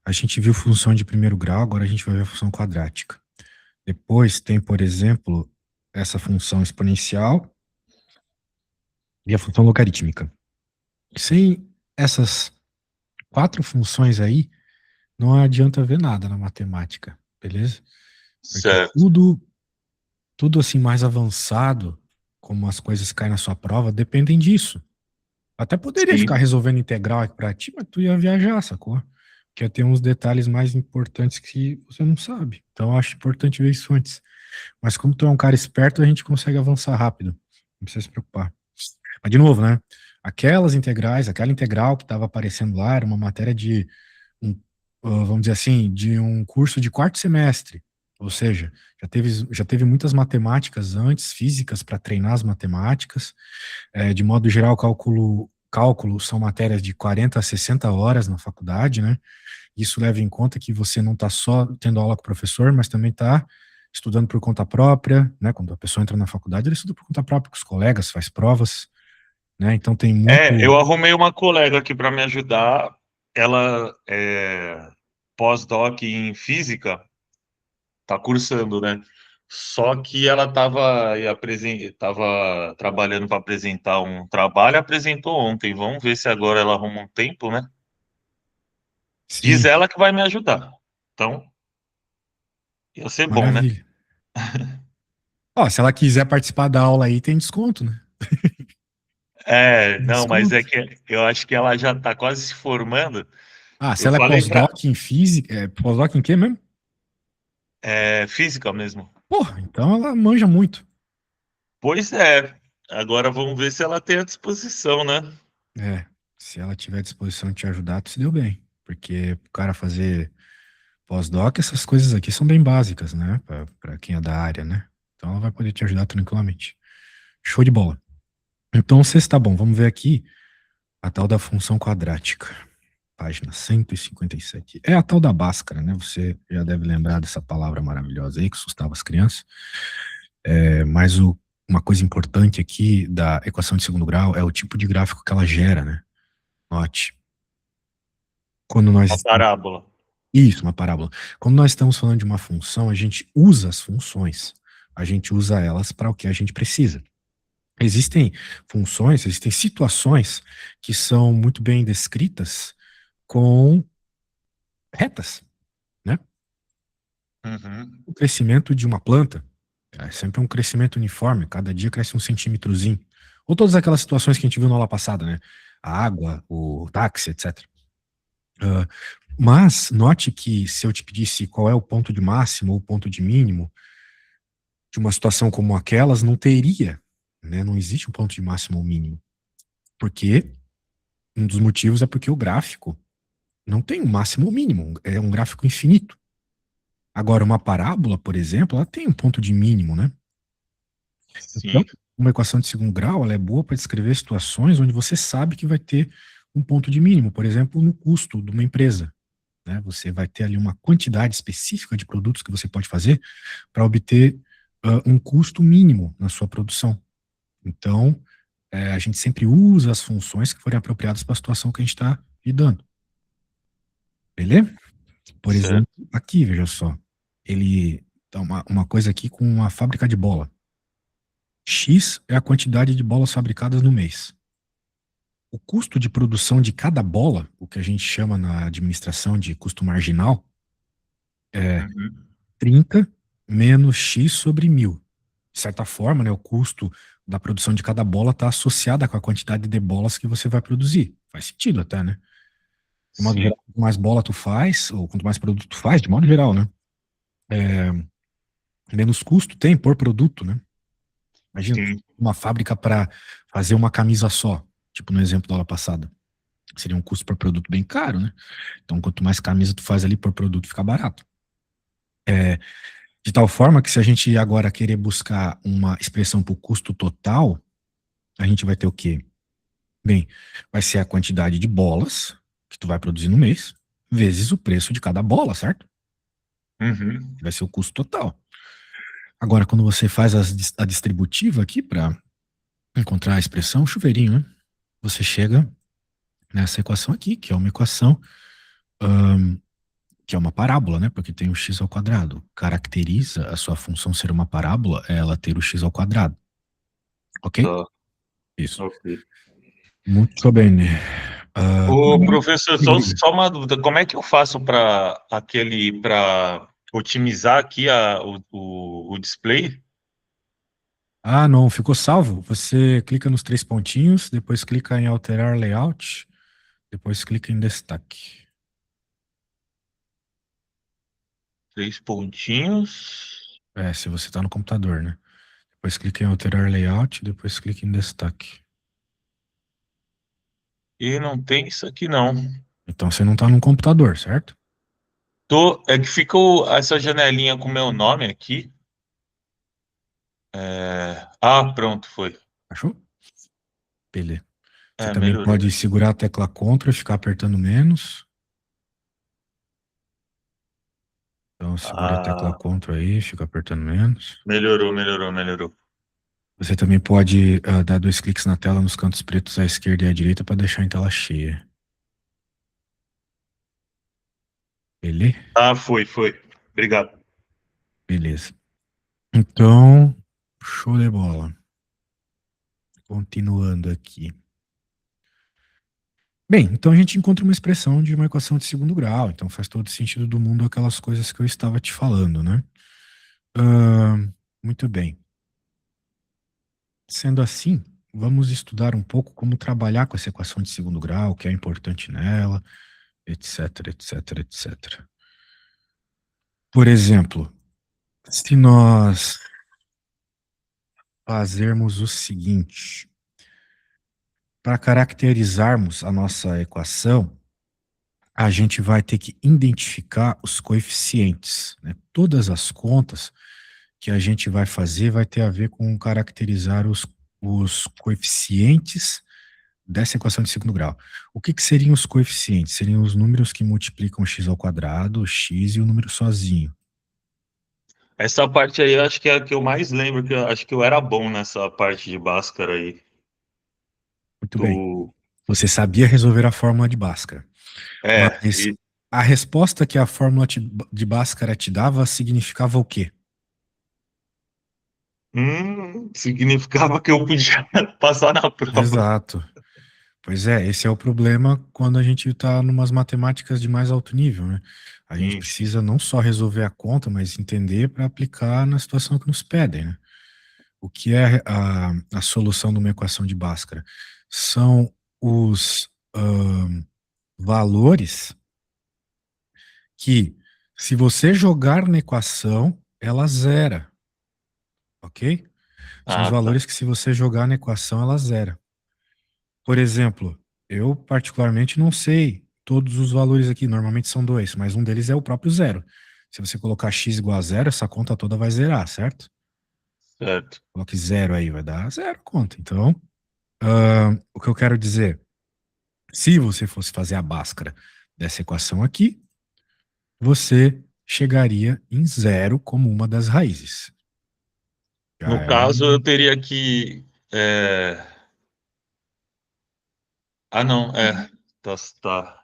A gente viu função de primeiro grau, agora a gente vai ver a função quadrática. Depois tem, por exemplo, essa função exponencial e a função logarítmica. Sem essas quatro funções aí, não adianta ver nada na matemática, beleza? Porque Certo. tudo assim mais avançado, como as coisas caem na sua prova, dependem disso. Até poderia ficar Sim. resolvendo integral aqui pra ti, mas tu ia viajar, sacou? Porque tem uns detalhes mais importantes que você não sabe. Então eu acho importante ver isso antes. Mas como tu é um cara esperto, a gente consegue avançar rápido. Não precisa se preocupar. Mas de novo, né? Aquelas integrais, aquela integral que estava aparecendo lá era uma matéria de um, vamos dizer assim, de um curso de quarto semestre. Ou seja, já teve muitas matemáticas antes, físicas para treinar as matemáticas. De modo geral, cálculo são matérias de 40 a 60 horas na faculdade, né? Isso leva em conta que você não está só tendo aula com o professor, mas também está estudando por conta própria, né? Quando a pessoa entra na faculdade, ela estuda por conta própria com os colegas, faz provas, né? Então tem Eu muito. arrumei uma colega aqui para me ajudar. Ela é pós-doc em física, tá cursando, né? Só que ela tava trabalhando para apresentar um trabalho, apresentou ontem. Vamos ver se agora ela arruma um tempo, né? Diz Sim, ela que vai me ajudar. Então, ia ser bom, né? maravilha. Ó, se ela quiser participar da aula aí, tem desconto, né? Tem Não, mas é desconto. que eu acho que ela já tá quase se formando. Ah, se Eu ela é falei para pós-doc em física, pós-doc em quê mesmo? física mesmo. Porra, então ela manja muito. Pois é. Agora vamos ver se ela tem a disposição, né? É, se ela tiver disposição de te ajudar, tu se deu bem. Porque o cara fazer pós-doc, essas coisas aqui são bem básicas, né? Pra quem é da área, né? Então ela vai poder te ajudar tranquilamente. Show de bola. Então, se está bom, vamos ver aqui a tal da função quadrática. Página 157. É a tal da Bhaskara, né? Você já deve lembrar dessa palavra maravilhosa aí que assustava as crianças. Mas uma coisa importante aqui da equação de segundo grau é o tipo de gráfico que ela gera, né? Note, quando Uma nós. parábola. Isso, uma parábola. Quando nós estamos falando de uma função, a gente usa as funções. A gente usa elas para o que a gente precisa. Existem funções, existem situações que são muito bem descritas com retas, né? Uhum. O crescimento de uma planta é sempre um crescimento uniforme, cada dia cresce um centímetrozinho. Ou todas aquelas situações que a gente viu na aula passada, né? A água, o táxi, etc. Ah, mas note que se eu te pedisse qual é o ponto de máximo ou o ponto de mínimo de uma situação como aquelas, não teria, né? Não existe um ponto de máximo ou mínimo. Porque um dos motivos é porque o gráfico não tem um máximo ou mínimo, é um gráfico infinito. Agora, uma parábola, por exemplo, ela tem um ponto de mínimo, né? Então, Sim. uma equação de segundo grau, ela é boa para descrever situações onde você sabe que vai ter um ponto de mínimo, por exemplo, no custo de uma empresa, né? Você vai ter ali uma quantidade específica de produtos que você pode fazer para obter um custo mínimo na sua produção. Então, a gente sempre usa as funções que forem apropriadas para a situação que a gente está lidando. Beleza? Por exemplo, Certo. aqui, veja só. Ele tá uma coisa aqui com uma fábrica de bola. X é a quantidade de bolas fabricadas no mês. O custo de produção de cada bola, o que a gente chama na administração de custo marginal, é Uhum. 30 menos X sobre 1.000. De certa forma, né, o custo da produção de cada bola está associado com a quantidade de bolas que você vai produzir. Faz sentido até, né? De modo Sim. geral, quanto mais bola tu faz, ou quanto mais produto tu faz, de modo geral, né? Menos custo tem por produto, né? Imagina, Sim. uma fábrica para fazer uma camisa só, tipo no exemplo da aula passada. Seria um custo por produto bem caro, né? Então, quanto mais camisa tu faz ali por produto, fica barato. De tal forma que se a gente agora querer buscar uma expressão para o custo total, a gente vai ter o quê? Bem, vai ser a quantidade de bolas que tu vai produzir no mês, vezes o preço de cada bola, certo? Uhum. Vai ser o custo total. Agora, quando você faz a distributiva aqui para encontrar a expressão, chuveirinho, né? Você chega nessa equação aqui, que é uma equação que é uma parábola, né? Porque tem o x ao quadrado. Caracteriza a sua função ser uma parábola é ela ter o x ao quadrado. Ok? Tá, Isso. ok. Muito bem. Ô, professor, Diga, só, diga. só uma dúvida. Como é que eu faço para otimizar aqui o display? Ah, não, ficou salvo. Você clica nos três pontinhos, depois clica em alterar layout, depois clica em destaque. Três pontinhos. É, se você está no computador, né? Depois clica em alterar layout, depois clica em destaque. E não tem isso aqui, não. Então você não está no computador, certo? É que fica essa janelinha com o meu nome aqui. Pronto, foi. Achou? Beleza. Você também Melhorou. pode segurar a tecla Ctrl e ficar apertando menos. Então segure a tecla Ah, Ctrl aí, fica apertando menos. melhorou, melhorou, melhorou. Você também pode dar dois cliques na tela nos cantos pretos à esquerda e à direita para deixar em tela cheia. Beleza? Foi. Obrigado. Beleza. Então, show de bola. Continuando aqui. Bem, então a gente encontra uma expressão de uma equação de segundo grau, então faz todo sentido do mundo aquelas coisas que eu estava te falando, né? Muito bem. Sendo assim, vamos estudar um pouco como trabalhar com essa equação de segundo grau, o que é importante nela, etc, etc, etc. Por exemplo, se nós fazermos o seguinte, para caracterizarmos a nossa equação, a gente vai ter que identificar os coeficientes, né? Todas as contas que a gente vai fazer vai ter a ver com caracterizar os coeficientes dessa equação de segundo grau. O que seriam os coeficientes? Seriam os números que multiplicam x ao quadrado, o x e o número sozinho. Essa parte aí eu acho que é a que eu mais lembro, que eu acho que eu era bom nessa parte de Bhaskara aí. Muito bem. Do... Você sabia resolver a fórmula de Bhaskara, mas E a resposta que a fórmula de Bhaskara te dava significava o quê? significava que eu podia passar na prova. Exato. Pois é, esse é o problema quando a gente está numas matemáticas de mais alto nível, né? A gente Sim, precisa não só resolver a conta, mas entender para aplicar na situação que nos pedem, né? O que é a solução de uma equação de Bhaskara? São os valores que, se você jogar na equação, ela zera, ok? São os tá. valores que, se você jogar na equação, ela zera. Por exemplo, eu particularmente não sei todos os valores aqui, normalmente são dois, mas um deles é o próprio zero. Se você colocar x igual a zero, essa conta toda vai zerar, certo? Certo. Coloque zero aí, vai dar zero conta. Então, o que eu quero dizer, se você fosse fazer a Bhaskara dessa equação aqui, você chegaria em zero como uma das raízes. Já No é caso, eu um. teria que. Não, tá.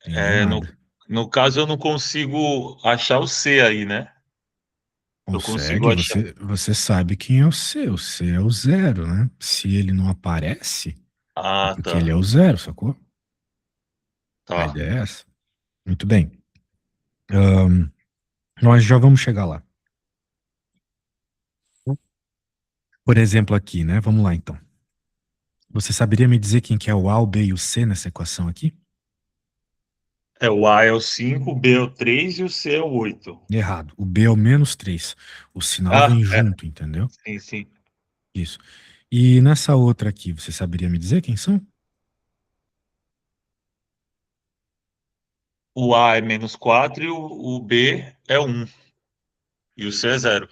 Entendeu É, no, nada. no caso, eu não consigo achar o C aí, né? Eu consigo Consegue, achar. você sabe quem é o C é o zero, né? Se ele não aparece, é porque ele é Tá. o zero, sacou? A Tá. ideia é essa. Muito bem. Ahn, nós já vamos chegar lá. Por exemplo, aqui, né? Vamos lá, então. Você saberia me dizer quem que é o A, o B e o C nessa equação aqui? O A é o 5, o B é o 3 e o C é o 8. Errado. O B é o menos 3. O sinal vem É. junto, entendeu? Sim, sim. Isso. E nessa outra aqui, você saberia me dizer quem são? O A é menos 4 e o B é 1. E o C é 0.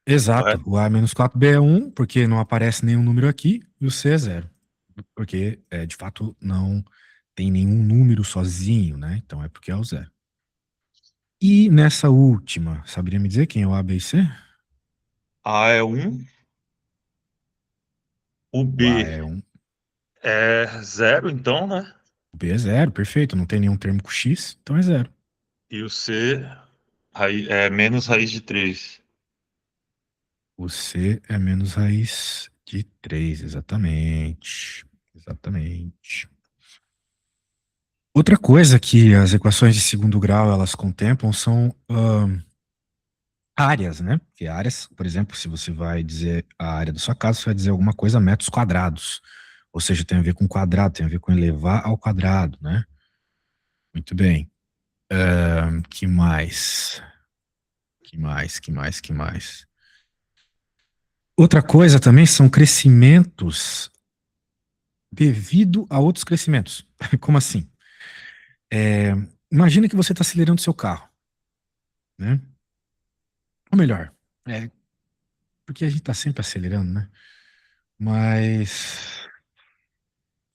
Exato. Correto? O A é menos 4B é 1, porque não aparece nenhum número aqui, e o C é 0. Porque, de fato, não tem nenhum número sozinho, né? Então é porque é o zero. E nessa última, saberia me dizer quem é o A, B e C? A é 1, o O A B é um. é 0, então, né? O B é zero, perfeito. Não tem nenhum termo com x, então é zero. E o C é menos raiz de 3. O C é menos raiz de 3, exatamente. Exatamente. Outra coisa que as equações de segundo grau elas contemplam são áreas, né? Porque áreas, por exemplo, se você vai dizer a área da sua casa, você vai dizer alguma coisa metros quadrados. Ou seja, tem a ver com quadrado, tem a ver com elevar ao quadrado, né? Muito bem. Que mais? Que mais? Outra coisa também são crescimentos devido a outros crescimentos. Como assim? É, imagina que você está acelerando seu carro, né? Ou melhor, porque a gente está sempre acelerando, né? Mas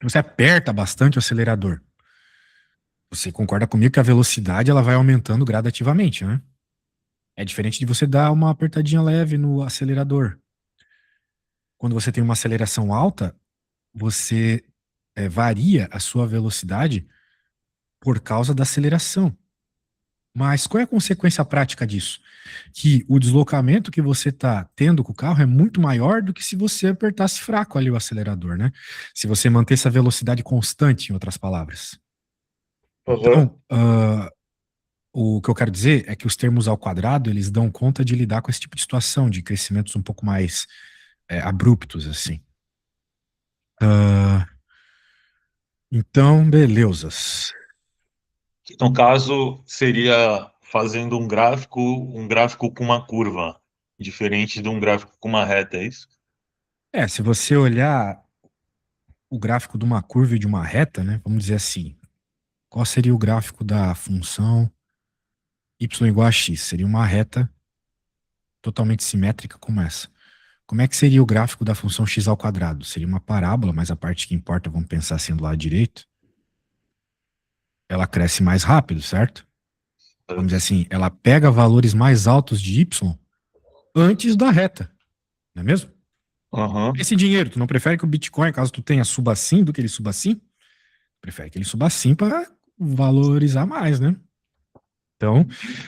você aperta bastante o acelerador. Você concorda comigo que a velocidade ela vai aumentando gradativamente, né? É diferente de você dar uma apertadinha leve no acelerador. Quando você tem uma aceleração alta, você varia a sua velocidade por causa da aceleração. Mas qual é a consequência prática disso? Que o deslocamento que você está tendo com o carro é muito maior do que se você apertasse fraco ali o acelerador, né? Se você manter essa velocidade constante, em outras palavras. Aham. Então, o que eu quero dizer é que os termos ao quadrado, eles dão conta de lidar com esse tipo de situação, de crescimentos um pouco mais abruptos, assim. Ah, então, belezas. No caso, seria fazendo um gráfico com uma curva, diferente de um gráfico com uma reta, é isso? Se você olhar o gráfico de uma curva e de uma reta, né, vamos dizer assim, qual seria o gráfico da função y igual a x? Seria uma reta totalmente simétrica como essa. Como é que seria o gráfico da função x ao quadrado? Seria uma parábola, mas a parte que importa, vamos pensar assim do lado direito, ela cresce mais rápido, certo? Vamos dizer assim, ela pega valores mais altos de y antes da reta, não é mesmo? Aham. Esse dinheiro, tu não prefere que o Bitcoin, caso tu tenha, suba assim do que ele suba assim? Prefere que ele suba assim para valorizar mais, né? Então,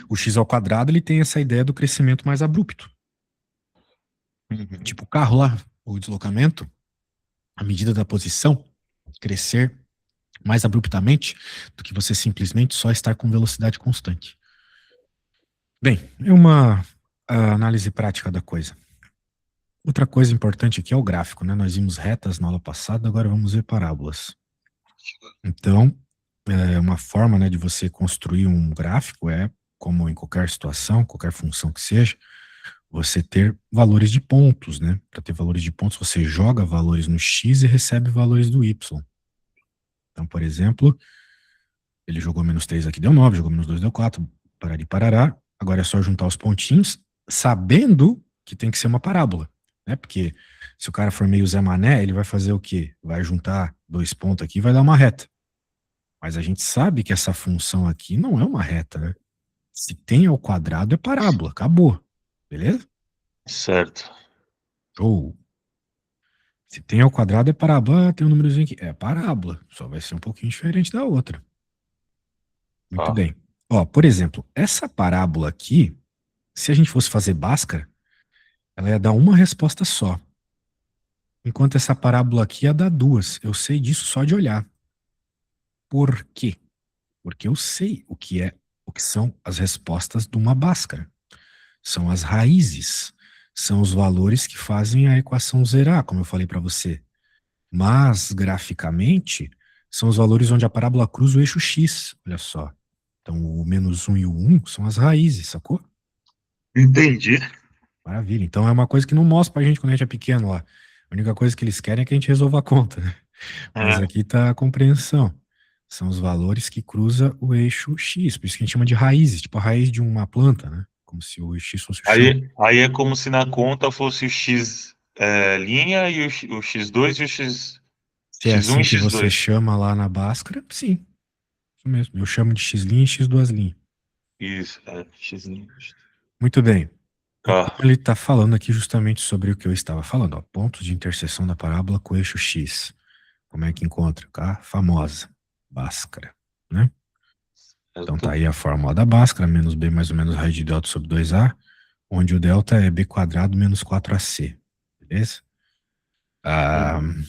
o x ao quadrado ele tem essa ideia do crescimento mais abrupto. Uhum. Tipo o carro lá, o deslocamento, à medida da posição, crescer mais abruptamente do que você simplesmente só estar com velocidade constante. Bem, é uma análise prática da coisa. Outra coisa importante aqui é o gráfico, né? Nós vimos retas na aula passada, agora vamos ver parábolas. Então, uma forma, né, de você construir um gráfico é, como em qualquer situação, qualquer função que seja, você ter valores de pontos, né? Para ter valores de pontos, você joga valores no x e recebe valores do y. Então, por exemplo, ele jogou -3 aqui, deu 9, jogou -2, deu 4, parari, parará. Agora é só juntar os pontinhos, sabendo que tem que ser uma parábola, né? Porque se o cara for meio Zé Mané, ele vai fazer o quê? Vai juntar dois pontos aqui e vai dar uma reta. Mas a gente sabe que essa função aqui não é uma reta, né? Se tem ao quadrado é parábola, acabou. Beleza? Certo. Ou se tem ao quadrado é parábola, tem um númerozinho aqui. É parábola, só vai ser um pouquinho diferente da outra. Muito Tá. bem. Ó, por exemplo, essa parábola aqui, se a gente fosse fazer Bhaskara, ela ia dar uma resposta só. Enquanto essa parábola aqui ia dar duas. Eu sei disso só de olhar. Por quê? Porque eu sei o que são as respostas de uma Bhaskara. São as raízes, são os valores que fazem a equação zerar, como eu falei para você. Mas, graficamente, são os valores onde a parábola cruza o eixo x, olha só. Então, o -1 e o 1 são as raízes, sacou? Entendi. Maravilha. Então, é uma coisa que não mostra pra gente quando a gente é pequeno lá. A única coisa que eles querem é que a gente resolva a conta, né? Mas É. aqui tá a compreensão. São os valores que cruzam o eixo x, por isso que a gente chama de raízes, tipo a raiz de uma planta, né? Como se o x fosse o chão. Aí é como se na conta fosse o X linha e o X2 e o Se é X1 assim e que você X2. chama lá na Bhaskara, sim, isso mesmo. Eu chamo de x' e x'. Isso, X linha. Muito bem. Então Tá. ele está falando aqui justamente sobre o que eu estava falando, ó, pontos de interseção da parábola com o eixo x. Como é que encontra? Tá? Famosa. Bhaskara, né? Então tá Certo? aí a fórmula da Bhaskara, menos B mais ou menos raiz de delta sobre 2A, onde o delta é B quadrado menos 4AC, beleza? Ah, Uhum.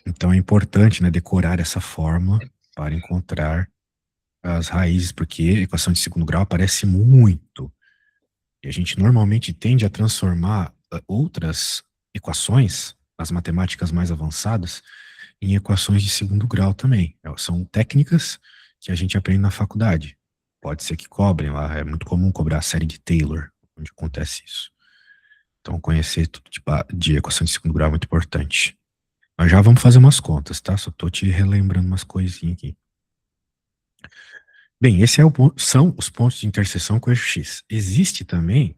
então é importante, né, decorar essa fórmula para encontrar as raízes, porque a equação de segundo grau aparece muito. E a gente normalmente tende a transformar outras equações, as matemáticas mais avançadas, em equações de segundo grau também. São técnicas que a gente aprende na faculdade. Pode ser que cobrem lá, é muito comum cobrar a série de Taylor, onde acontece isso. Então, conhecer tudo de equação de segundo grau é muito importante. Mas já vamos fazer umas contas, tá? Só tô te relembrando umas coisinhas aqui. Bem, esse é são os pontos de interseção com o eixo X. Existe também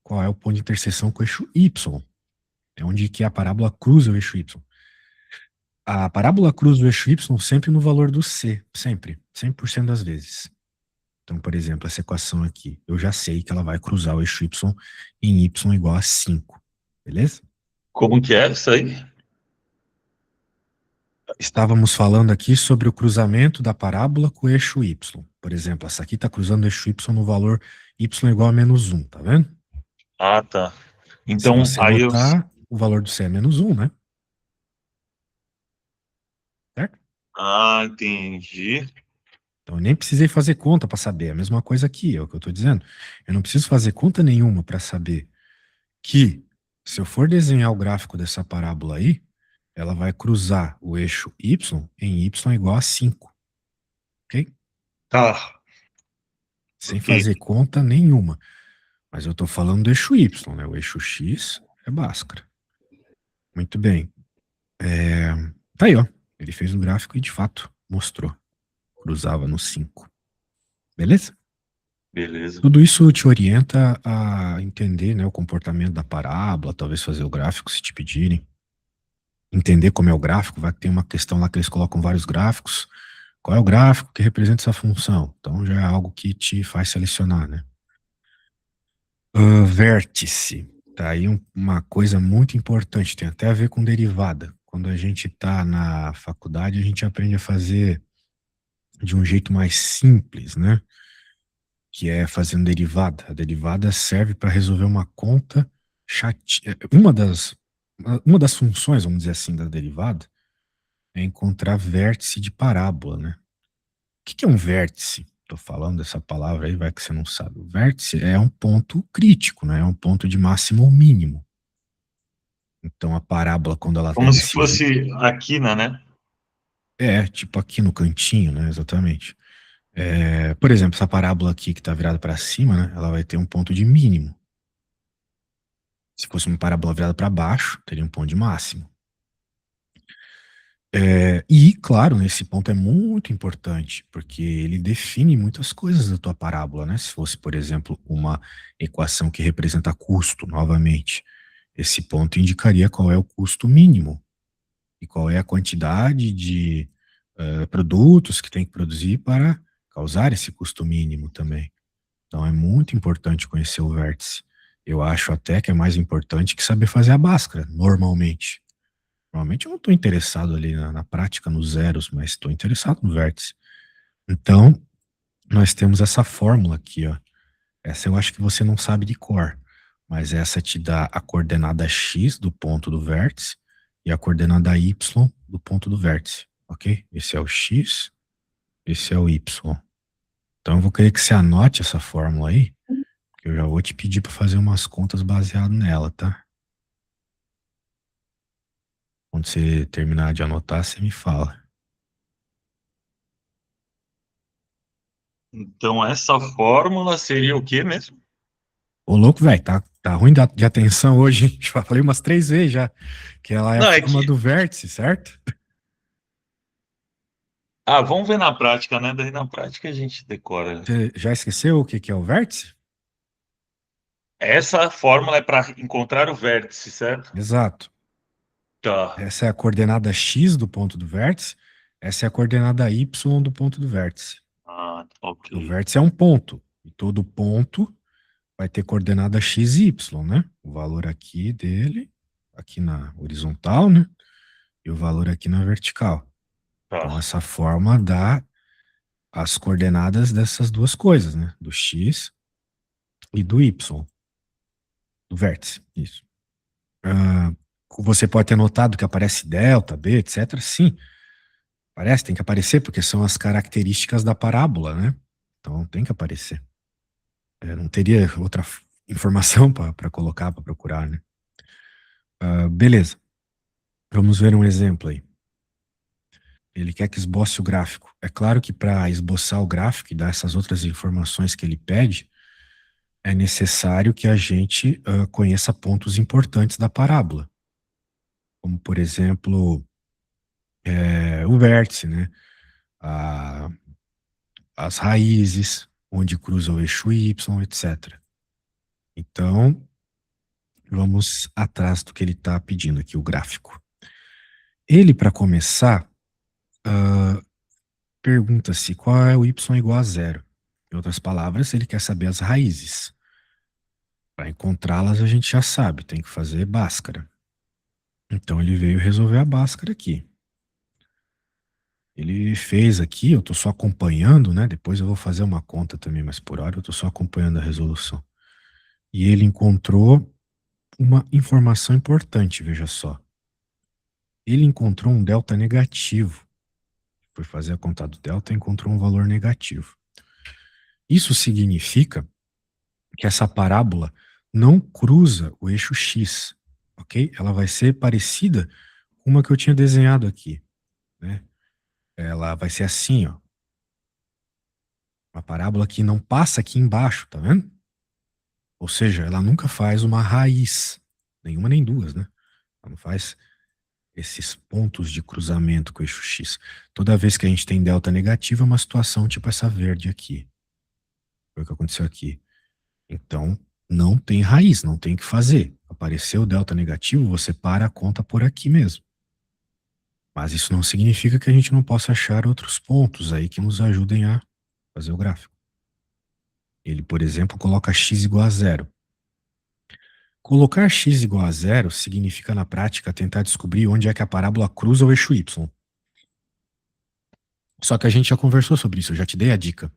qual é o ponto de interseção com o eixo Y. É onde que a parábola cruza o eixo Y. A parábola cruza o eixo Y sempre no valor do C, sempre, 100% das vezes. Então, por exemplo, essa equação aqui, eu já sei que ela vai cruzar o eixo Y em Y igual a 5, beleza? Como que é isso aí? Estávamos falando aqui sobre o cruzamento da parábola com o eixo Y. Por exemplo, essa aqui está cruzando o eixo Y no valor Y igual a menos 1, tá vendo? Ah, tá. Se Então, você aí eu. notar, o valor do C é menos 1, né? Certo? Ah, entendi. Então, eu nem precisei fazer conta para saber. A mesma coisa aqui, é o que eu estou dizendo. Eu não preciso fazer conta nenhuma para saber que, se eu for desenhar o gráfico dessa parábola aí, ela vai cruzar o eixo Y em Y igual a 5, ok? Tá, Sem ok. fazer conta nenhuma. Mas eu estou falando do eixo Y, né? O eixo X é Bhaskara. Muito bem. Tá aí, ó. Ele fez o gráfico e, de fato, mostrou. Cruzava no 5. Beleza? Beleza. Tudo isso te orienta a entender, né, o comportamento da parábola, talvez fazer o gráfico se te pedirem. Entender como é o gráfico, vai ter uma questão lá que eles colocam vários gráficos. Qual é o gráfico que representa essa função? Então já é algo que te faz selecionar, né? Vértice. Tá aí uma coisa muito importante, tem até a ver com derivada. Quando a gente está na faculdade, a gente aprende a fazer de um jeito mais simples, né? Que é fazendo derivada. A derivada serve para resolver uma conta uma das funções, vamos dizer assim, da derivada é encontrar vértice de parábola, né? O que é um vértice? Estou falando dessa palavra aí, vai que você não sabe. O vértice é um ponto crítico, né? É um ponto de máximo ou mínimo. Então a parábola, quando ela Como tem se esse jeito, fosse a quina, né? tipo aqui no cantinho, né? Exatamente. Por exemplo, essa parábola aqui que está virada para cima, né? Ela vai ter um ponto de mínimo. Se fosse uma parábola virada para baixo, teria um ponto de máximo. E, claro, esse ponto é muito importante, porque ele define muitas coisas da tua parábola, né? Se fosse, por exemplo, uma equação que representa custo, novamente, esse ponto indicaria qual é o custo mínimo e qual é a quantidade de produtos que tem que produzir para causar esse custo mínimo também. Então, é muito importante conhecer o vértice. Eu acho até que é mais importante que saber fazer a Bhaskara, normalmente. Normalmente eu não estou interessado ali na prática, nos zeros, mas estou interessado no vértice. Então, nós temos essa fórmula aqui, ó. Essa eu acho que você não sabe de cor, mas essa te dá a coordenada x do ponto do vértice e a coordenada y do ponto do vértice, ok? Esse é o x, esse é o y. Então eu vou querer que você anote essa fórmula aí, que eu já vou te pedir para fazer umas contas baseado nela, tá? Quando você terminar de anotar, você me fala. Então, essa fórmula seria o quê mesmo? Ô, louco, velho, tá ruim de atenção hoje, hein? Já falei umas 3 vezes já, que ela é a Não, é forma que. do vértice, certo? Ah, vamos ver na prática, né? Daí na prática a gente decora. Você já esqueceu o que é o vértice? Essa fórmula é para encontrar o vértice, certo? Exato. Tá. Essa é a coordenada x do ponto do vértice, essa é a coordenada y do ponto do vértice. Ah, ok. O vértice é um ponto, e todo ponto vai ter coordenada x e y, né? O valor aqui dele, aqui na horizontal, né? E o valor aqui na vertical. Então, Tá. essa forma dá as coordenadas dessas duas coisas, né? Do x e do y, do vértice, isso. Ah, você pode ter notado que aparece delta, b, etc. Sim, aparece, tem que aparecer, porque são as características da parábola, né? Então tem que aparecer. Não teria outra informação para colocar, para procurar, né? Beleza. Vamos ver um exemplo aí. Ele quer que esboce o gráfico. É claro que para esboçar o gráfico e dar essas outras informações que ele pede, é necessário que a gente conheça pontos importantes da parábola. Como, por exemplo, o vértice, né? A, as raízes, onde cruza o eixo Y, etc. Então, vamos atrás do que ele está pedindo aqui, o gráfico. Ele, para começar, pergunta-se qual é o y igual a zero. Em outras palavras, ele quer saber as raízes. Para encontrá-las, a gente já sabe, tem que fazer Bhaskara. Então, ele veio resolver a Bhaskara aqui. Ele fez aqui, eu estou só acompanhando, né? Depois eu vou fazer uma conta também, mas por hora eu estou só acompanhando a resolução. E ele encontrou uma informação importante, veja só. Ele encontrou um delta negativo. Foi fazer a conta do delta e encontrou um valor negativo. Isso significa que essa parábola não cruza o eixo X, ok? Ela vai ser parecida com uma que eu tinha desenhado aqui, né? Ela vai ser assim, ó. Uma parábola que não passa aqui embaixo, tá vendo? Ou seja, ela nunca faz uma raiz, nenhuma nem duas, né? Ela não faz esses pontos de cruzamento com o eixo X. Toda vez que a gente tem delta negativo, é uma situação tipo essa verde aqui. Foi o que aconteceu aqui. Então, não tem raiz, não tem o que fazer. Apareceu o delta negativo, você para a conta por aqui mesmo. Mas isso não significa que a gente não possa achar outros pontos aí que nos ajudem a fazer o gráfico. Ele, por exemplo, coloca x igual a zero. Colocar x igual a zero significa, na prática, tentar descobrir onde é que a parábola cruza o eixo y. Só que a gente já conversou sobre isso, eu já te dei a dica.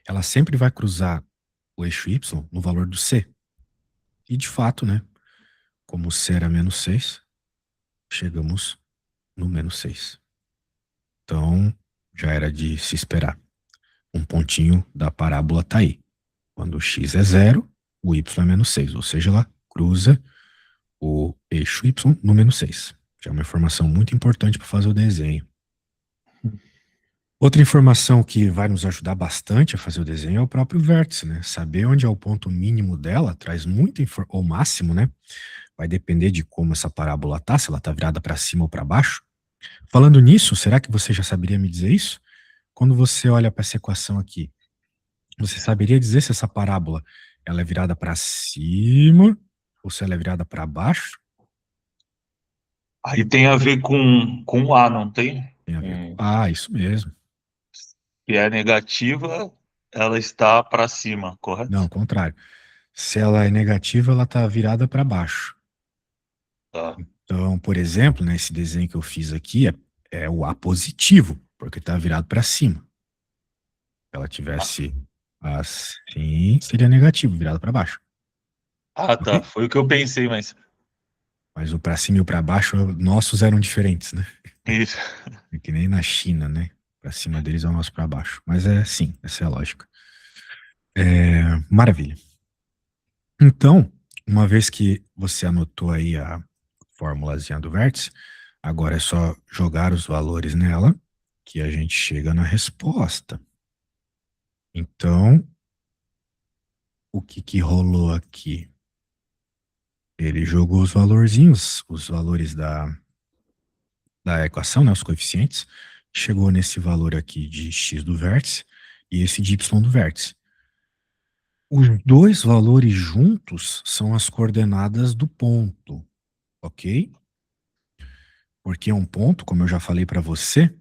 Ela sempre vai cruzar o eixo y no valor do c. E, de fato, né, como c era menos 6, chegamos no menos 6. Então, já era de se esperar. Um pontinho da parábola está aí. Quando o x é zero, o y é menos 6, ou seja, ela cruza o eixo y no menos 6. Já é uma informação muito importante para fazer o desenho. Outra informação que vai nos ajudar bastante a fazer o desenho é o próprio vértice, né? Saber onde é o ponto mínimo dela traz muita informação, ou máximo, né? Vai depender de como essa parábola tá, se ela tá virada para cima ou para baixo. Falando nisso, será que você já saberia me dizer isso? Quando você olha para essa equação aqui, você saberia dizer se essa parábola ela é virada para cima ou se ela é virada para baixo? Aí tem a ver com A, não tem? Tem a ver com... Ah, isso mesmo. Que é negativa, ela está para cima, Não, correto? ao contrário. Se ela é negativa, ela está virada para baixo. Tá. Então, por exemplo, né, esse desenho que eu fiz aqui é o A positivo, porque está virado para cima. Se ela tivesse assim, seria negativo, virado para baixo. Ah, tá. Ok? Foi o que eu pensei, mas. Mas o para cima e o para baixo, nossos eram diferentes, né? Isso. É que nem na China, né? Para cima deles é o nosso para baixo. Mas é sim, essa é a lógica. Maravilha. Então, uma vez que você anotou aí a formulazinha do vértice, agora é só jogar os valores nela que a gente chega na resposta. Então, o que rolou aqui? Ele jogou os valorzinhos, os valores da equação, né, os coeficientes, chegou nesse valor aqui de x do vértice e esse de y do vértice. Os dois valores juntos são as coordenadas do ponto, ok? Porque um ponto, como eu já falei para você,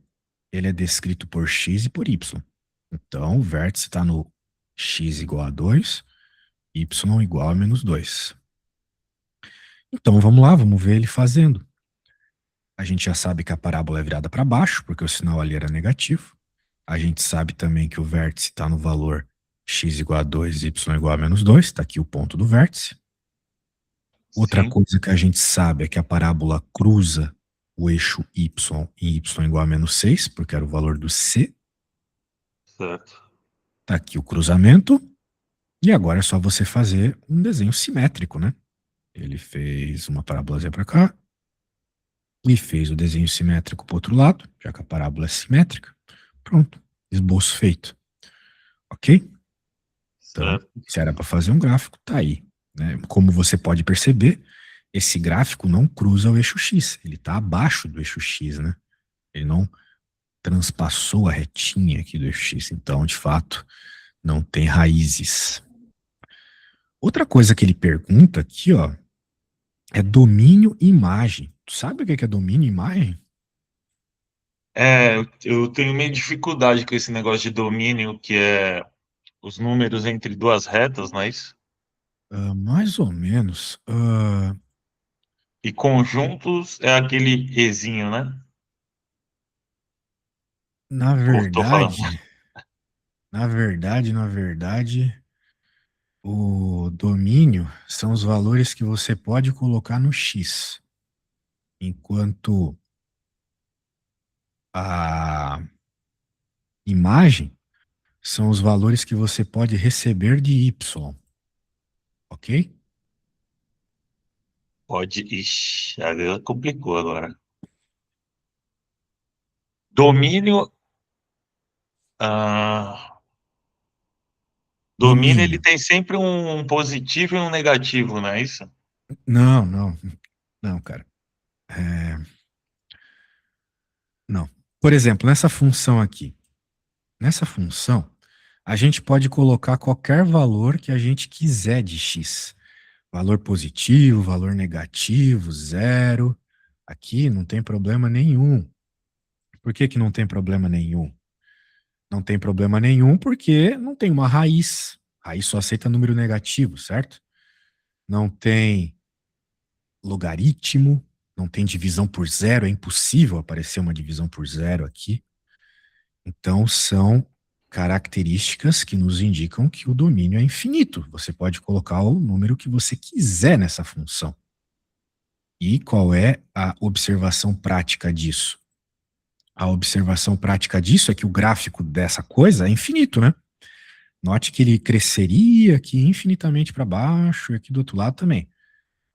ele é descrito por x e por y. Então, o vértice está no x igual a 2, y igual a menos 2. Então, vamos lá, vamos ver ele fazendo. A gente já sabe que a parábola é virada para baixo, porque o sinal ali era negativo. A gente sabe também que o vértice está no valor x igual a 2, y igual a menos 2. Está aqui o ponto do vértice. Outra Sim, coisa que a gente sabe é que a parábola cruza o eixo y em y igual a menos 6, porque era o valor do c. certo. Está aqui o cruzamento. E agora é só você fazer um desenho simétrico, né? Ele fez uma parábolazinha para cá e fez o desenho simétrico para o outro lado, já que a parábola é simétrica. Pronto, esboço feito. Ok? Então, Certo. se era para fazer um gráfico, tá aí. Né? Como você pode perceber, esse gráfico não cruza o eixo X, ele está abaixo do eixo X, né? Ele não transpassou a retinha aqui do eixo X, então, de fato, não tem raízes. Outra coisa que ele pergunta aqui, ó, é domínio e imagem. Tu sabe o que é domínio e imagem? Eu tenho meio dificuldade com esse negócio de domínio, que é os números entre duas retas, não é isso? Mais ou menos. E conjuntos é aquele ezinho, né? Na Ou tô falando. verdade, na verdade, o domínio são os valores que você pode colocar no X, enquanto a imagem são os valores que você pode receber de Y, ok? Pode. Ixi, agora complicou agora. Domínio. ah, Domínio, ele Domínio. tem sempre um positivo e um negativo, não é isso? Não, não, não, cara. É, não. Por exemplo, nessa função, a gente pode colocar qualquer valor que a gente quiser de x. Valor positivo, valor negativo, zero. Aqui não tem problema nenhum. Por que que não tem problema nenhum? Não tem problema nenhum porque não tem uma raiz. Raiz só aceita número negativo, certo? Não tem logaritmo, não tem divisão por zero. É impossível aparecer uma divisão por zero aqui. Então, são características que nos indicam que o domínio é infinito. Você pode colocar o número que você quiser nessa função. E qual é a observação prática disso? A observação prática disso é que o gráfico dessa coisa é infinito, né? Note que ele cresceria aqui infinitamente para baixo e aqui do outro lado também.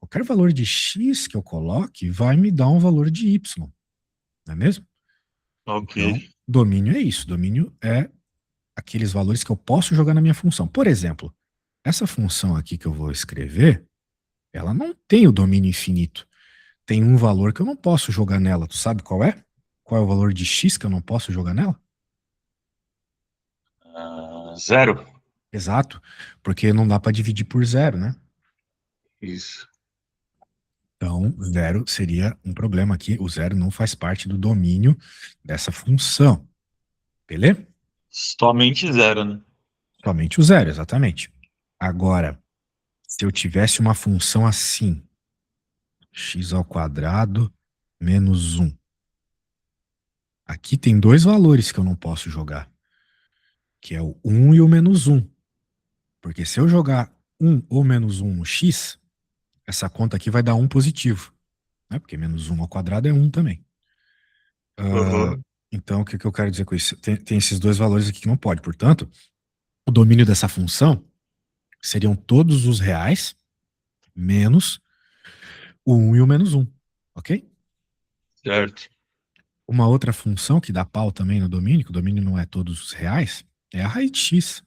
Qualquer valor de x que eu coloque vai me dar um valor de y, não é mesmo? Ok. Então, domínio é isso. Domínio é aqueles valores que eu posso jogar na minha função. Por exemplo, essa função aqui que eu vou escrever, ela não tem o domínio infinito. Tem um valor que eu não posso jogar nela. Tu sabe qual é? Qual é o valor de x que eu não posso jogar nela? Zero. Exato, porque não dá para dividir por zero, né? Isso. Então, zero seria um problema aqui. O zero não faz parte do domínio dessa função. Beleza? Somente zero, né? Somente o zero, exatamente. Agora, se eu tivesse uma função assim, x ao quadrado menos 1. Aqui tem dois valores que eu não posso jogar, que é o 1 e o menos 1. Porque se eu jogar 1 ou menos 1 no x, essa conta aqui vai dar 1 positivo. Né? Porque menos 1 ao quadrado é 1 também. Uhum. Então, o que eu quero dizer com isso? Tem esses dois valores aqui que não pode. Portanto, o domínio dessa função seriam todos os reais menos o 1 e o menos 1. Ok? Certo. Uma outra função que dá pau também no domínio, que o domínio não é todos os reais, é a raiz de x.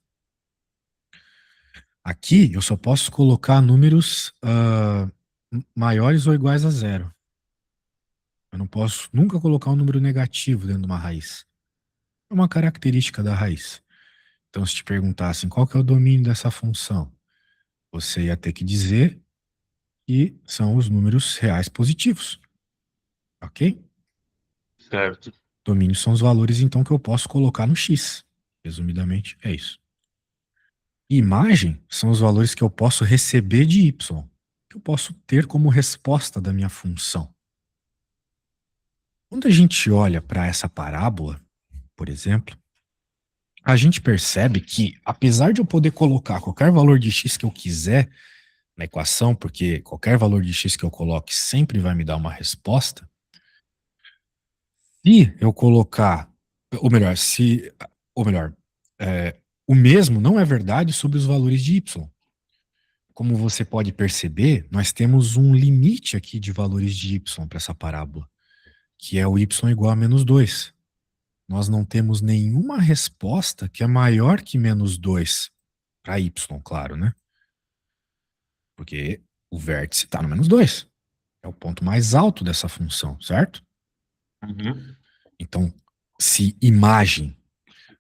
Aqui eu só posso colocar números maiores ou iguais a zero. Eu não posso nunca colocar um número negativo dentro de uma raiz. É uma característica da raiz. Então, se te perguntassem qual que é o domínio dessa função, você ia ter que dizer que são os números reais positivos. Ok? Certo. Domínios são os valores, então, que eu posso colocar no x. Resumidamente, é isso. Imagem são os valores que eu posso receber de y, que eu posso ter como resposta da minha função. Quando a gente olha para essa parábola, por exemplo, a gente percebe que, apesar de eu poder colocar qualquer valor de x que eu quiser na equação, porque qualquer valor de x que eu coloque sempre vai me dar uma resposta, se eu colocar, ou melhor, ou melhor, o mesmo não é verdade sobre os valores de y. Como você pode perceber, nós temos um limite aqui de valores de y para essa parábola, que é o y igual a menos 2. Nós não temos nenhuma resposta que é maior que menos 2 para y, claro, né? Porque o vértice está no menos 2. É o ponto mais alto dessa função, certo? Uhum. Então, se imagem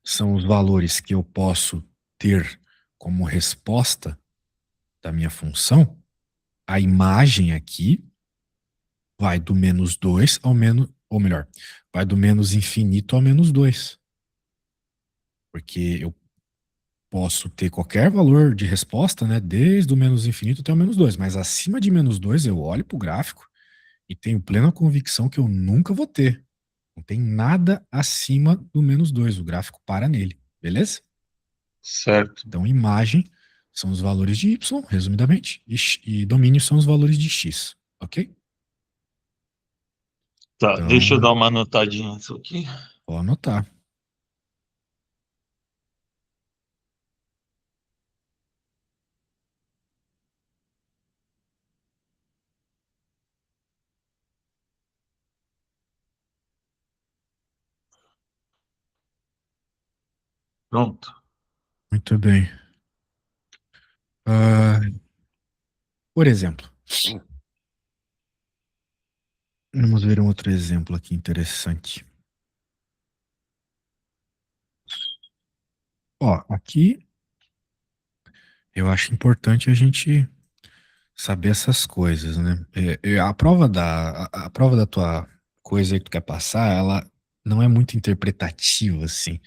são os valores que eu posso ter como resposta da minha função, a imagem aqui vai do menos 2 ao menos, ou melhor, vai do menos infinito ao menos 2. Porque eu posso ter qualquer valor de resposta, né, desde o menos infinito até o menos 2, mas acima de menos 2 eu olho para o gráfico e tenho plena convicção que eu nunca vou ter. Não tem nada acima do menos 2, o gráfico para nele, beleza? Certo. Então, imagem são os valores de y, resumidamente, e domínio são os valores de x, ok? Tá, deixa eu Então, dar uma anotadinha nisso aqui. vou anotar. Pronto. Muito bem. Ah, por exemplo, vamos ver um outro exemplo aqui interessante. Ó, aqui eu acho importante a gente saber essas coisas, né? A prova da tua coisa aí que tu quer passar, ela não é muito interpretativa, assim.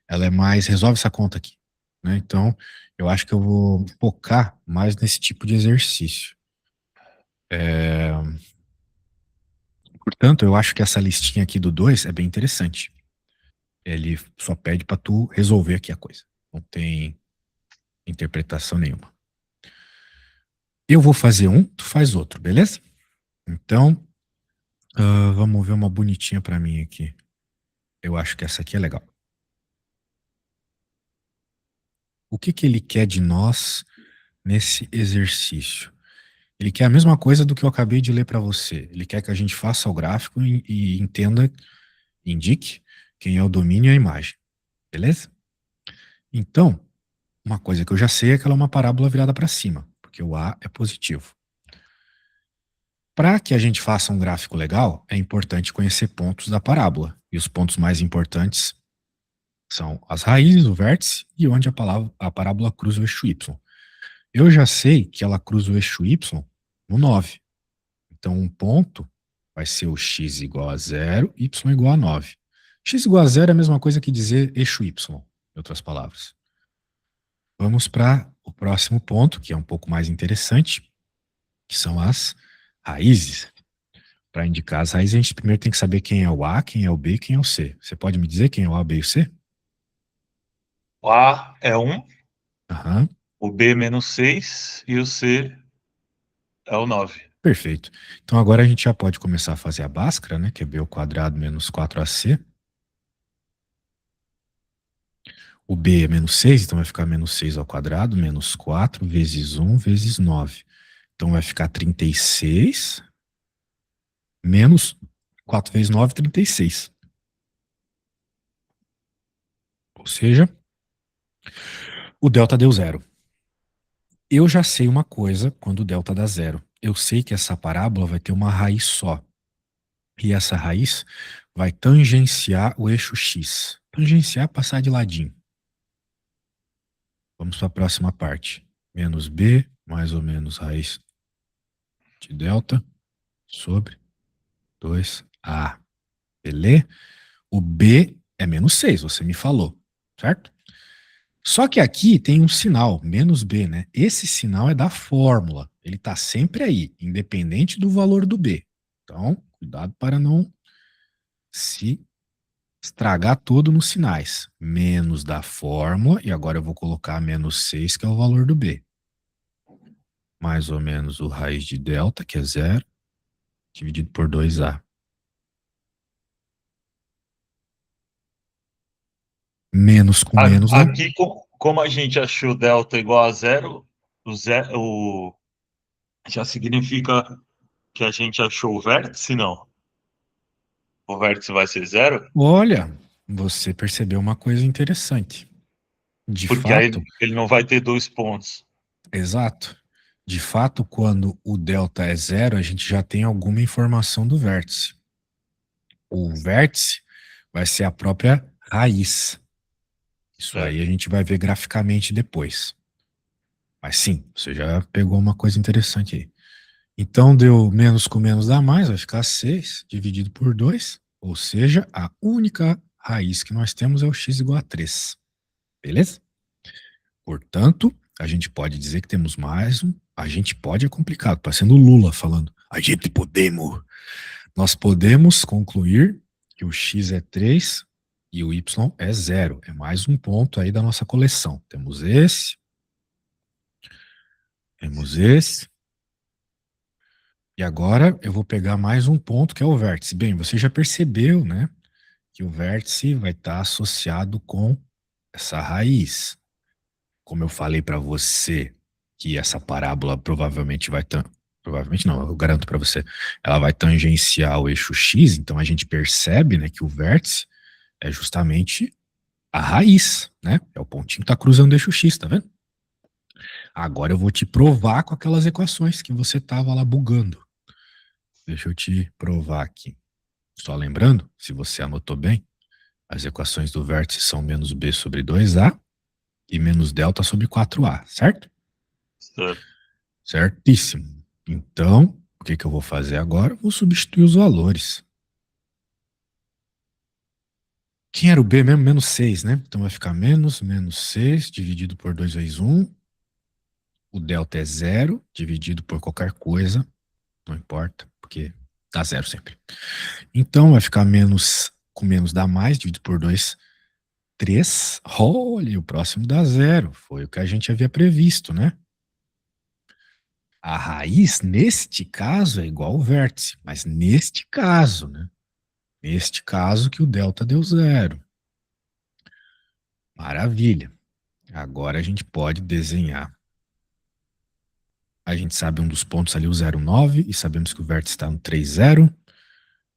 Ela é mais, resolve essa conta aqui, né? Então, eu acho que eu vou focar mais nesse tipo de exercício. Portanto, eu acho que essa listinha aqui do 2 é bem interessante. Ele só pede para tu resolver aqui a coisa. Não tem interpretação nenhuma. Eu vou fazer um, tu faz outro, beleza? Então, vamos ver uma bonitinha para mim aqui. Eu acho que essa aqui é legal. O que que ele quer de nós nesse exercício? Ele quer a mesma coisa do que eu acabei de ler para você. Ele quer que a gente faça o gráfico e entenda, indique quem é o domínio e a imagem. Beleza? Então, uma coisa que eu já sei é que ela é uma parábola virada para cima, porque o A é positivo. Para que a gente faça um gráfico legal, é importante conhecer pontos da parábola. E os pontos mais importantes são as raízes, o vértice e onde a parábola cruza o eixo Y. Eu já sei que ela cruza o eixo Y no 9. Então, um ponto vai ser o x igual a 0, y igual a 9. X igual a 0 é a mesma coisa que dizer eixo Y, em outras palavras. Vamos para o próximo ponto, que é um pouco mais interessante, que são as raízes. Para indicar as raízes, a gente primeiro tem que saber quem é o A, quem é o B e quem é o C. Você pode me dizer quem é o A, B e o C? O A é 1, Aham, o B é menos 6 e o C é o 9. perfeito. Então agora a gente já pode começar a fazer a Bhaskara, né? Que é B ao quadrado menos 4AC. O B é menos 6, então vai ficar menos 6 ao quadrado, menos 4 vezes 1 vezes 9. Então vai ficar 36 menos 4 vezes 9, 36. Ou seja, o delta deu zero. Eu já sei uma coisa quando o delta dá zero. Eu sei que essa parábola vai ter uma raiz só. E essa raiz vai tangenciar o eixo x. Tangenciar, passar de ladinho. Vamos para a próxima parte. Menos b, mais ou menos raiz de delta, sobre 2a. Beleza? O b é menos 6, você me falou, certo? Só que aqui tem um sinal, menos b, né? Esse sinal é da fórmula. Ele está sempre aí, independente do valor do b. Então, cuidado para não se estragar tudo nos sinais. Menos da fórmula, e agora eu vou colocar menos 6, que é o valor do B. Mais ou menos o raiz de delta, que é zero, dividido por 2A. Menos com menos dá. Aqui, como a gente achou delta igual a zero, já significa que a gente achou o vértice, não? O vértice vai ser zero? Olha, você percebeu uma coisa interessante. De Porque aí fato, ele não vai ter dois pontos. exato. De fato, quando o delta é zero, a gente já tem alguma informação do vértice. O vértice vai ser a própria raiz. Isso aí a Certo. gente vai ver graficamente depois. Mas sim, você já pegou uma coisa interessante aí. Então, deu menos com menos dá mais, vai ficar 6 dividido por 2, ou seja, a única raiz que nós temos é o x igual a 3. Beleza? Portanto, a gente pode dizer que temos mais um. A gente pode é complicado, parecendo o Lula falando. A gente podemos. Nós podemos concluir que o x é 3 e o y é zero. É mais um ponto aí da nossa coleção. Temos esse, e agora eu vou pegar mais um ponto que é o vértice. Bem, você já percebeu, né, que o vértice vai estar associado com essa raiz. Como eu falei para você que essa parábola provavelmente provavelmente não, eu garanto para você, ela vai tangenciar o eixo X, então a gente percebe, né, que o vértice é justamente a raiz, né? É o pontinho que está cruzando o eixo X, tá vendo? Agora eu vou te provar com aquelas equações que você tava lá bugando. Deixa eu te provar aqui. Só lembrando, se você anotou bem, as equações do vértice são menos b sobre 2a e menos delta sobre 4a, certo? Certo. Certíssimo. Então, o que que eu vou fazer agora? Vou substituir os valores. Quem era o b mesmo? Menos 6, né? Então vai ficar menos 6 dividido por 2 vezes 1. O delta é zero dividido por qualquer coisa. Não importa, porque dá zero sempre. Então vai ficar menos, com menos dá mais, dividido por 2, 3. Olha, o próximo dá zero. Foi o que a gente havia previsto, né? A raiz, neste caso, é igual ao vértice, mas neste caso, né? Neste caso que o delta deu zero. Maravilha. Agora a gente pode desenhar. A gente sabe um dos pontos ali, o 0,9, e sabemos que o vértice está no 3,0.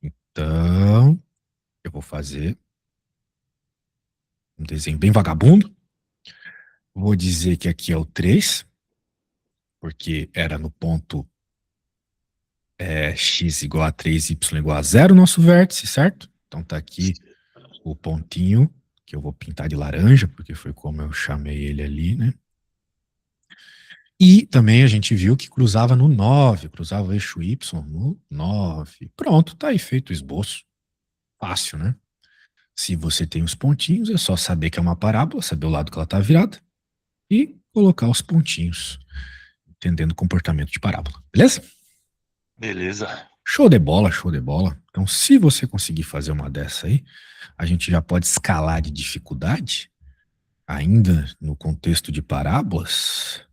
Então, eu vou fazer um desenho bem vagabundo. Vou dizer que aqui é o 3, porque era no ponto x igual a 3, y igual a zero, nosso vértice, certo? Então tá aqui o pontinho, que eu vou pintar de laranja, porque foi como eu chamei ele ali, né? E também a gente viu que cruzava no 9, cruzava o eixo Y no 9. Pronto, tá aí feito o esboço. Fácil, né? Se você tem os pontinhos, é só saber que é uma parábola, saber o lado que ela está virada e colocar os pontinhos, entendendo o comportamento de parábola. Beleza? Beleza. Show de bola, show de bola. Então, se você conseguir fazer uma dessa aí, a gente já pode escalar de dificuldade, ainda no contexto de parábolas,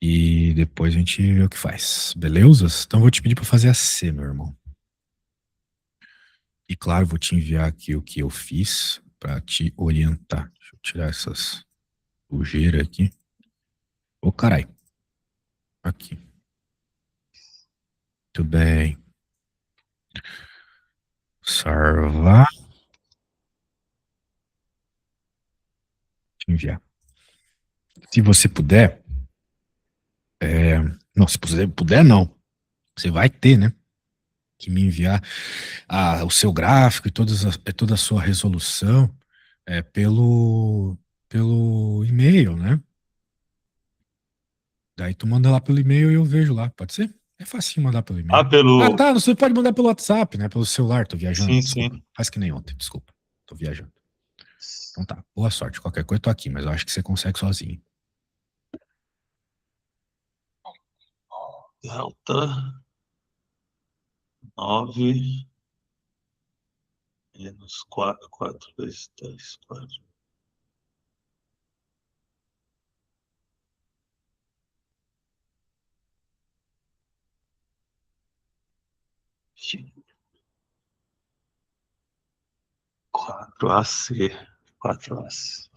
e depois a gente vê o que faz. Beleza? Então, eu vou te pedir para fazer a C, meu irmão. E claro, vou te enviar aqui o que eu fiz para te orientar. Deixa eu tirar essas sujeiras aqui. Ô, carai. Aqui. Muito bem. Salvar. Te enviar. Se você puder, não, se puder, não. Você vai ter, né? Que me enviar o seu gráfico e toda a sua resolução pelo e-mail, né? Daí tu manda lá pelo e-mail e eu vejo lá, pode ser? É facinho mandar pelo Ah, e-mail. Ah, pelo. tá, você pode mandar pelo WhatsApp, né? Pelo celular, tô viajando, Sim, desculpa. sim. Faz que nem ontem, desculpa. Tô viajando. Então tá, boa sorte. Qualquer coisa eu tô aqui, mas eu acho que você consegue sozinho. Delta 9 Menos 4, 4 vezes 10, 4. Quatro AC. 4AC.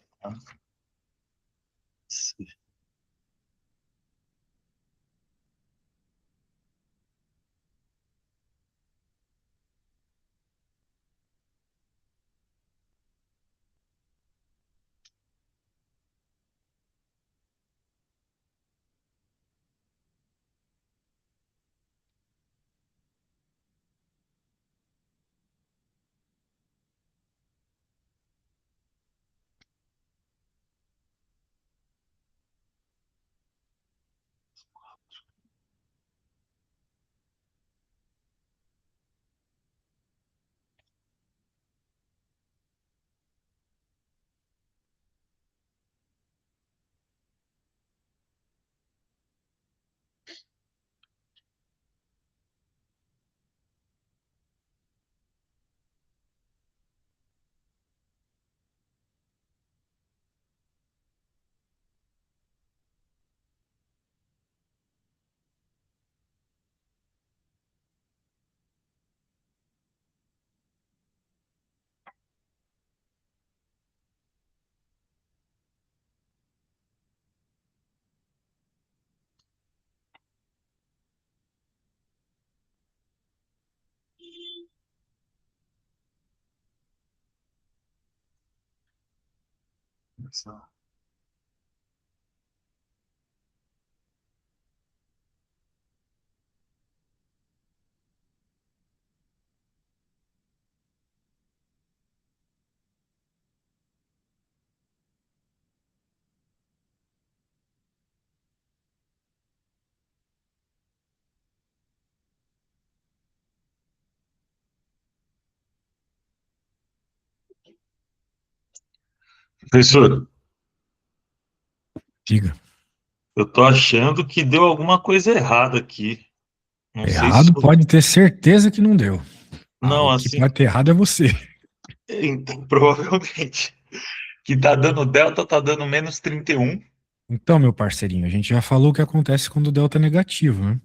Professor, Diga. eu tô achando que deu alguma coisa errada aqui. Não sei se. Errado pode ter certeza que não deu. Ah, Não, o que assim, pode ter errado é você. então, provavelmente. Que tá dando delta, tá dando menos 31. Então, meu parceirinho, a gente já falou o que acontece quando o delta é negativo, né?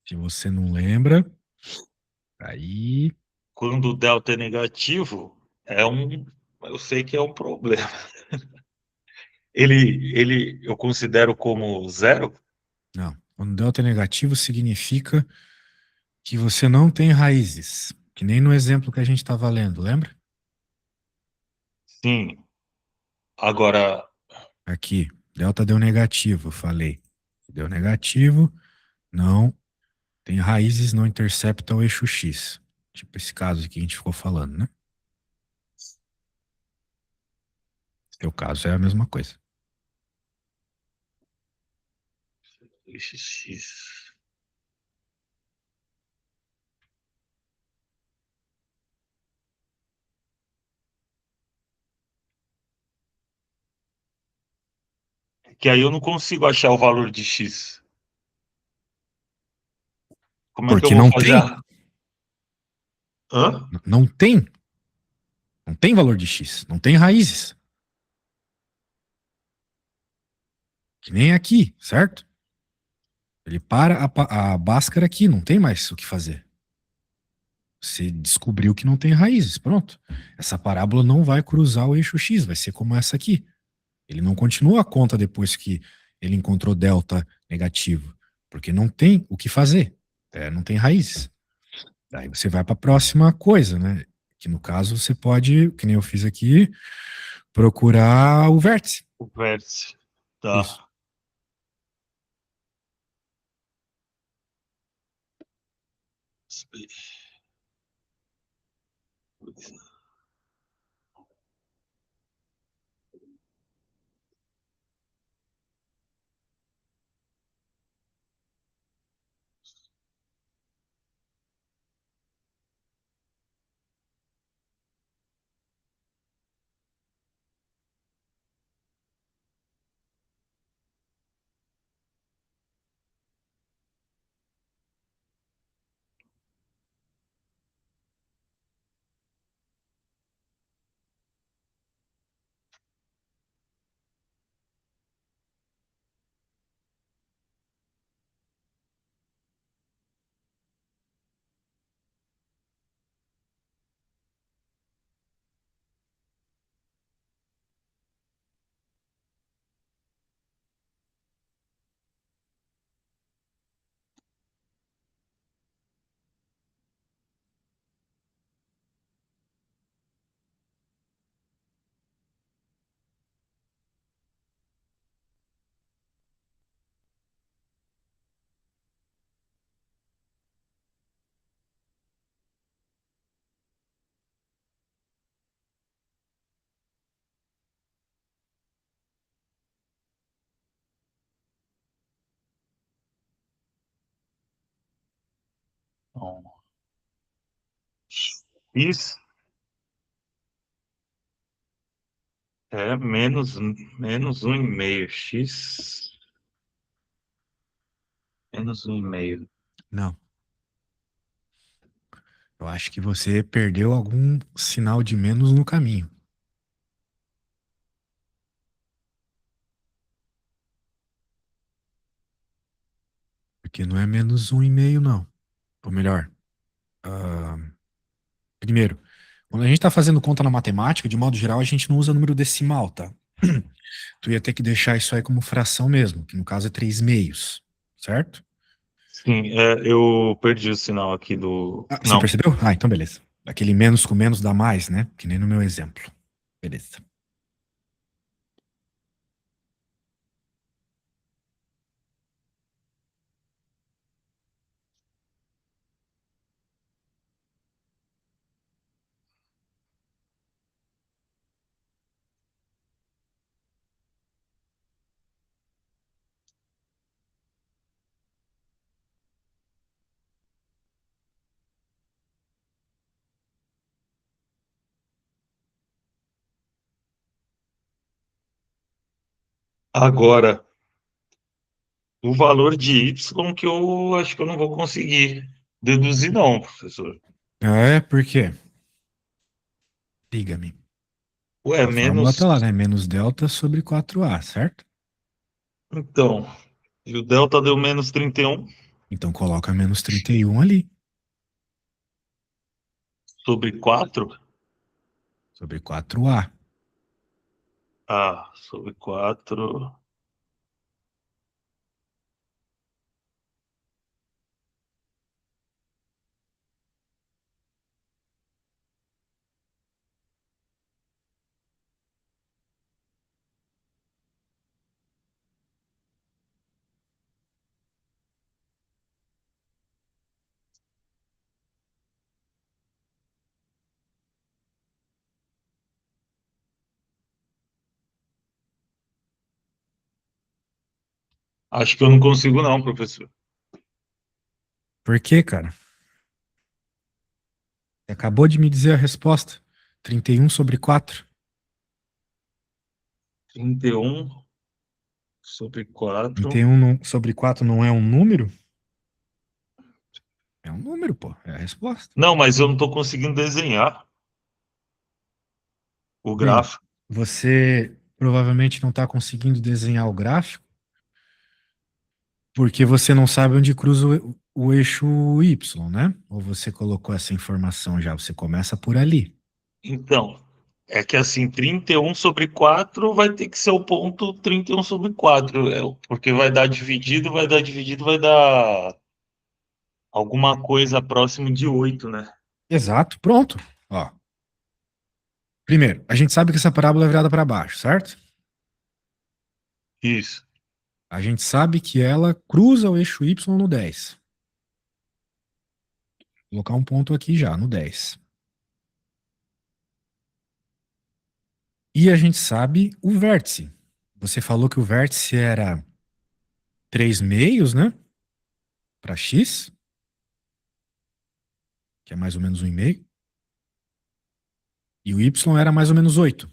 Se você não lembra, aí. Quando o delta é negativo, é um. Eu sei que é um problema. Eu considero como zero? Não. Quando o delta é negativo, significa que você não tem raízes. Que nem no exemplo que a gente estava lendo, lembra? Sim. Agora, Aqui, delta deu negativo, eu falei. Deu negativo, não tem raízes, não intercepta o eixo X. Tipo esse caso aqui que a gente ficou falando, né? Seu caso é a mesma coisa. x. Que aí eu não consigo achar o valor de x. Como é que eu Porque vou não fazer tem, a. Hã? não tem, não tem valor de X, não tem raízes. Que nem aqui, certo? Ele para a Bhaskara aqui, não tem mais o que fazer. Você descobriu que não tem raízes, pronto. Essa parábola não vai cruzar o eixo X, vai ser como essa aqui. Ele não continua a conta depois que ele encontrou delta negativo, porque não tem o que fazer, não tem raízes. Daí você vai para a próxima coisa, né? Que no caso você pode, que nem eu fiz aqui, procurar o vértice. O vértice. Isso. Tá. Então, x é menos 1,5. X menos 1,5. Não. Eu acho que você perdeu algum sinal de menos no caminho. Porque não é menos 1,5, não. Ou melhor, ah, primeiro, quando a gente está fazendo conta na matemática, de modo geral, a gente não usa número decimal, tá? Tu ia ter que deixar isso aí como fração mesmo, que no caso é 3 meios, certo? Sim, eu perdi o sinal aqui do. Ah, você Não. percebeu? Ah, então beleza. Aquele menos com menos dá mais, né? Que nem no meu exemplo. Beleza. Agora, o valor de y que eu acho que eu não vou conseguir deduzir, não, professor. É, por quê? Diga-me. Ué, A fórmula tá menos. lá, né? Menos delta sobre 4a, certo? Então, e o delta deu menos 31 Então coloca menos 31 ali, sobre 4. sobre 4a. Ah, sobre 4. Acho que eu não consigo, não, professor. Por quê, cara? Você acabou de me dizer a resposta. 31 sobre 4. 31 sobre 4. 31 sobre 4 não é um número? É um número, pô. É a resposta. Não, mas eu não estou conseguindo desenhar o Bem, gráfico. você provavelmente não está conseguindo desenhar o gráfico porque você não sabe onde cruza o eixo Y, né? Ou você colocou essa informação já? Você começa por ali. Então, é que assim, 31 sobre 4 vai ter que ser o ponto 31 sobre 4. Porque vai dar dividido, vai dar alguma coisa próximo de 8, né? Exato, pronto. Ó, primeiro, a gente sabe que essa parábola é virada para baixo, certo? Isso. A gente sabe que ela cruza o eixo Y no 10. Vou colocar um ponto aqui já, no 10. E a gente sabe o vértice. Você falou que o vértice era 3 meios, né? Para x, que é mais ou menos 1,5. E o y era mais ou menos 8.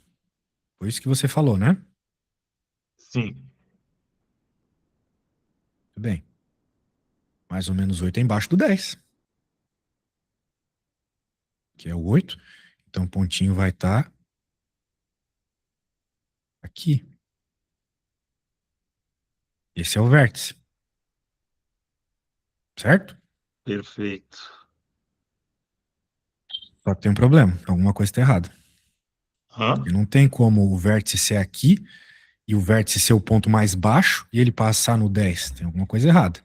Foi isso que você falou, né? Sim. Tudo bem. Mais ou menos 8 é embaixo do 10, que é o 8. Então o pontinho vai estar aqui. Esse é o vértice, certo? Perfeito. Só que tem um problema. Alguma coisa está errada. Hã? E não tem como o vértice ser aqui e o vértice ser o ponto mais baixo e ele passar no 10. Tem alguma coisa errada.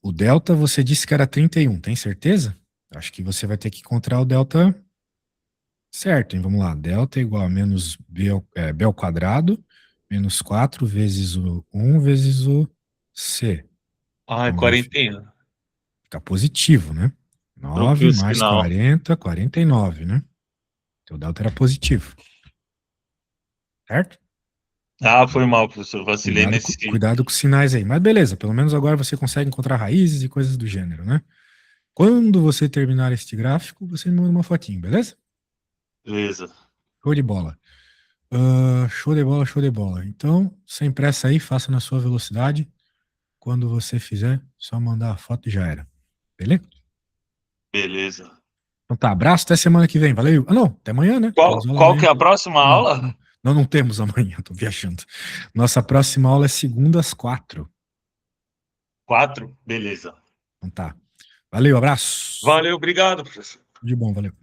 O delta você disse que era 31, tem certeza? Acho que você vai ter que encontrar o delta certo, hein? Vamos lá. Delta é igual a menos b ao quadrado, menos 4 vezes o 1 vezes o c. Ah, é Então vai 41. ficar positivo, né? Troquei 9 o mais sinal. 40, 49, né? Então o delta era positivo, certo? Ah, foi mal, professor. Vacilei Cuidado, nesse. cuidado com os sinais aí. Mas beleza, pelo menos agora você consegue encontrar raízes e coisas do gênero, né? Quando você terminar este gráfico, você me manda uma fotinho, beleza? Beleza. Show de bola. Show de bola, show de bola. Então, sem pressa aí, faça na sua velocidade. Quando você fizer, só mandar a foto e já era. Beleza? Beleza. Então tá, abraço, até semana que vem. Valeu. Ah, não, até amanhã, né? Qual, Temos aula qual amanhã. que é a próxima Não, aula? não temos amanhã, tô viajando. Nossa próxima aula é segunda às 4. 4? Beleza. Então tá. Valeu, abraço. Valeu, obrigado, professor. Tudo de bom, valeu.